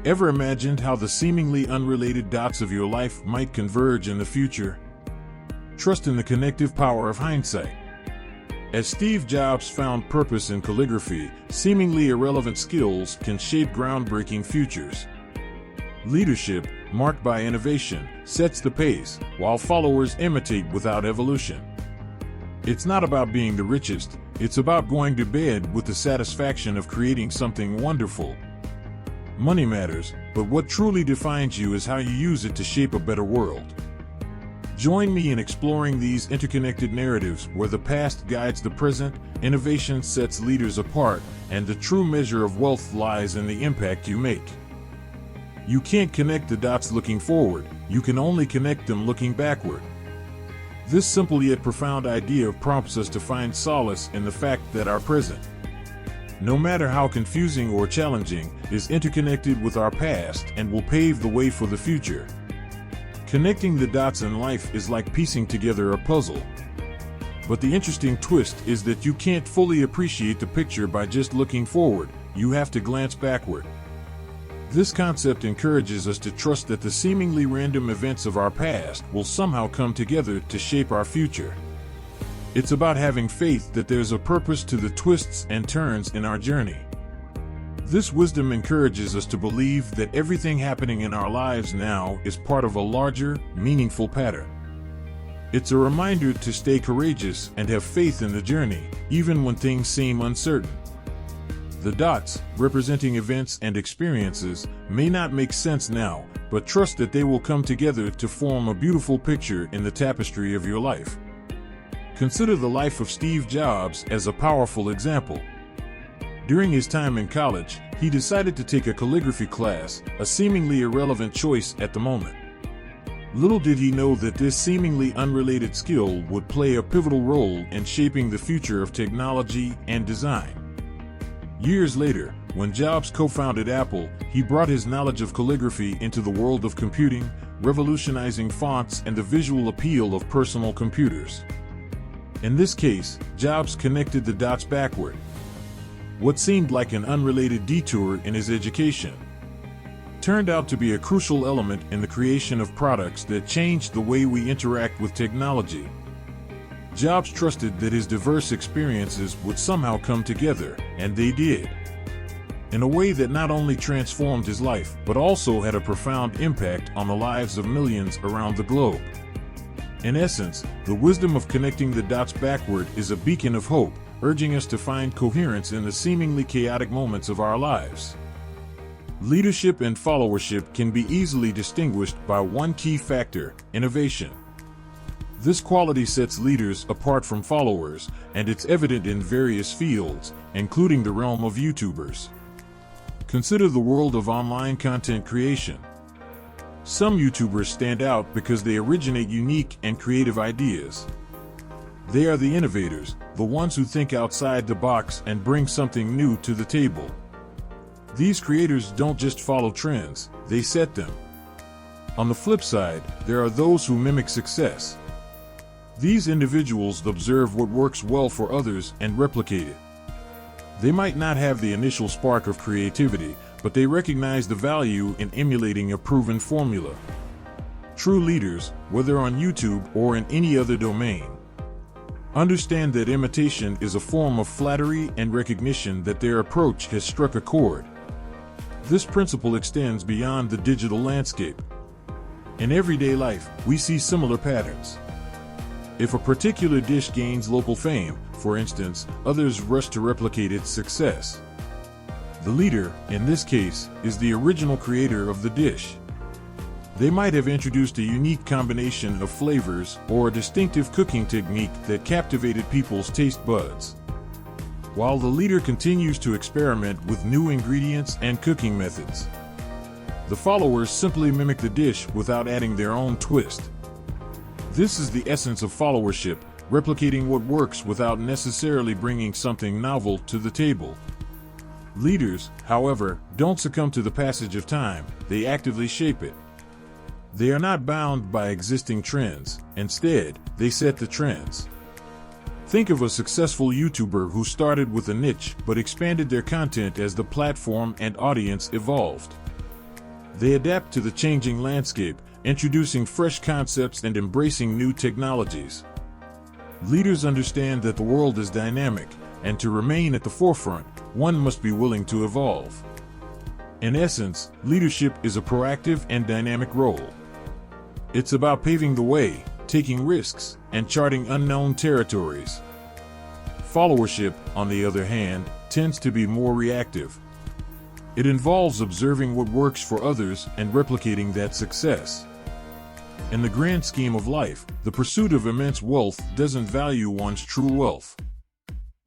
Ever imagined how the seemingly unrelated dots of your life might converge in the future? Trust in the connective power of hindsight. As Steve Jobs found purpose in calligraphy, seemingly irrelevant skills can shape groundbreaking futures. Leadership, marked by innovation, sets the pace, while followers imitate without evolution. It's not about being the richest, it's about going to bed with the satisfaction of creating something wonderful. Money matters, but what truly defines you is how you use it to shape a better world. Join me in exploring these interconnected narratives where the past guides the present, innovation sets leaders apart, and the true measure of wealth lies in the impact you make. You can't connect the dots looking forward, you can only connect them looking backward. This simple yet profound idea prompts us to find solace in the fact that our present, no matter how confusing or challenging, is interconnected with our past and will pave the way for the future. Connecting the dots in life is like piecing together a puzzle. But the interesting twist is that you can't fully appreciate the picture by just looking forward, you have to glance backward. This concept encourages us to trust that the seemingly random events of our past will somehow come together to shape our future. It's about having faith that there's a purpose to the twists and turns in our journey. This wisdom encourages us to believe that everything happening in our lives now is part of a larger, meaningful pattern. It's a reminder to stay courageous and have faith in the journey, even when things seem uncertain. The dots, representing events and experiences, may not make sense now, but trust that they will come together to form a beautiful picture in the tapestry of your life. Consider the life of Steve Jobs as a powerful example. During his time in college, he decided to take a calligraphy class, a seemingly irrelevant choice at the moment. Little did he know that this seemingly unrelated skill would play a pivotal role in shaping the future of technology and design. Years later, when Jobs co-founded Apple, he brought his knowledge of calligraphy into the world of computing, revolutionizing fonts and the visual appeal of personal computers. In this case, Jobs connected the dots backward. What seemed like an unrelated detour in his education turned out to be a crucial element in the creation of products that changed the way we interact with technology. Jobs trusted that his diverse experiences would somehow come together, and they did. In a way that not only transformed his life, but also had a profound impact on the lives of millions around the globe. In essence, the wisdom of connecting the dots backward is a beacon of hope, urging us to find coherence in the seemingly chaotic moments of our lives. Leadership and followership can be easily distinguished by one key factor: innovation. This quality sets leaders apart from followers, and it's evident in various fields, including the realm of YouTubers. Consider the world of online content creation. Some YouTubers stand out because they originate unique and creative ideas. They are the innovators, the ones who think outside the box and bring something new to the table. These creators don't just follow trends, they set them. On the flip side, there are those who mimic success. These individuals observe what works well for others and replicate it. They might not have the initial spark of creativity, but they recognize the value in emulating a proven formula. True leaders, whether on YouTube or in any other domain, understand that imitation is a form of flattery and recognition that their approach has struck a chord. This principle extends beyond the digital landscape. In everyday life, we see similar patterns. If a particular dish gains local fame, for instance, others rush to replicate its success. The leader, in this case, is the original creator of the dish. They might have introduced a unique combination of flavors or a distinctive cooking technique that captivated people's taste buds. While the leader continues to experiment with new ingredients and cooking methods, the followers simply mimic the dish without adding their own twist. This is the essence of followership, replicating what works without necessarily bringing something novel to the table. Leaders, however, don't succumb to the passage of time, they actively shape it. They are not bound by existing trends, instead, they set the trends. Think of a successful YouTuber who started with a niche but expanded their content as the platform and audience evolved. They adapt to the changing landscape, introducing fresh concepts and embracing new technologies. Leaders understand that the world is dynamic, and to remain at the forefront, one must be willing to evolve. In essence, leadership is a proactive and dynamic role. It's about paving the way, taking risks, and charting unknown territories. Followership, on the other hand, tends to be more reactive. It involves observing what works for others and replicating that success. In the grand scheme of life, the pursuit of immense wealth doesn't value one's true wealth.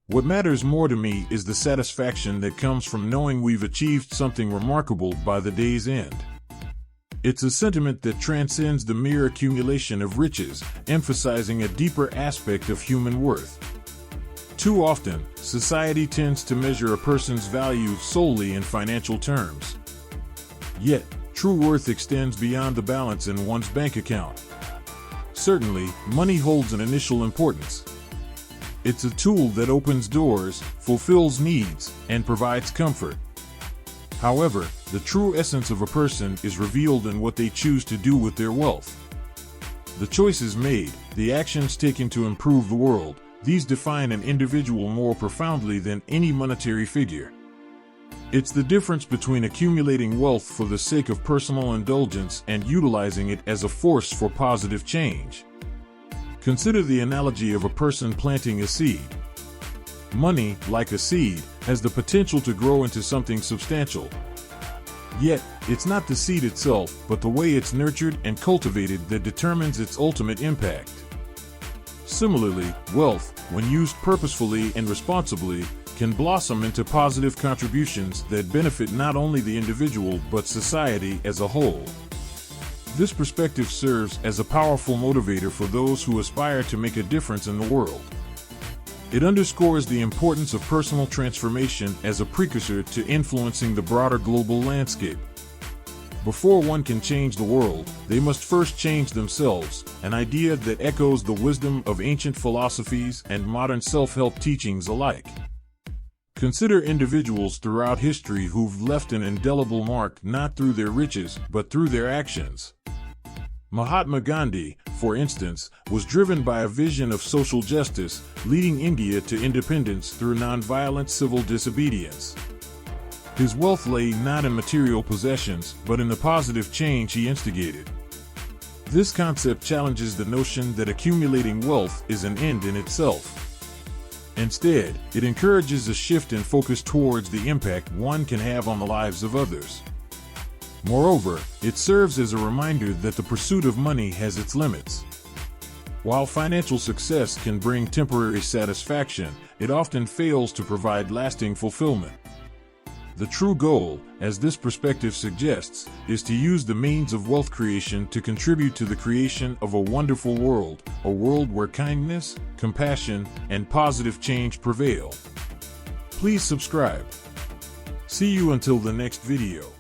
What matters more to me is the satisfaction that comes from knowing we've achieved something remarkable by the day's end. It's a sentiment that transcends the mere accumulation of riches, emphasizing a deeper aspect of human worth. Too often, society tends to measure a person's value solely in financial terms. Yet, true worth extends beyond the balance in one's bank account. Certainly, money holds an initial importance. It's a tool that opens doors, fulfills needs, and provides comfort. However, the true essence of a person is revealed in what they choose to do with their wealth. The choices made, the actions taken to improve the world, these define an individual more profoundly than any monetary figure. It's the difference between accumulating wealth for the sake of personal indulgence and utilizing it as a force for positive change. Consider the analogy of a person planting a seed. Money, like a seed, has the potential to grow into something substantial. Yet, it's not the seed itself, but the way it's nurtured and cultivated that determines its ultimate impact. Similarly, wealth, when used purposefully and responsibly, can blossom into positive contributions that benefit not only the individual but society as a whole. This perspective serves as a powerful motivator for those who aspire to make a difference in the world. It underscores the importance of personal transformation as a precursor to influencing the broader global landscape. Before one can change the world, they must first change themselves, an idea that echoes the wisdom of ancient philosophies and modern self-help teachings alike. Consider individuals throughout history who've left an indelible mark not through their riches but through their actions. Mahatma Gandhi, for instance, was driven by a vision of social justice, leading India to independence through nonviolent civil disobedience. His wealth lay not in material possessions, but in the positive change he instigated. This concept challenges the notion that accumulating wealth is an end in itself. Instead, it encourages a shift in focus towards the impact one can have on the lives of others. Moreover, it serves as a reminder that the pursuit of money has its limits. While financial success can bring temporary satisfaction, it often fails to provide lasting fulfillment. The true goal, as this perspective suggests, is to use the means of wealth creation to contribute to the creation of a wonderful world, a world where kindness, compassion, and positive change prevail. Please subscribe. See you until the next video.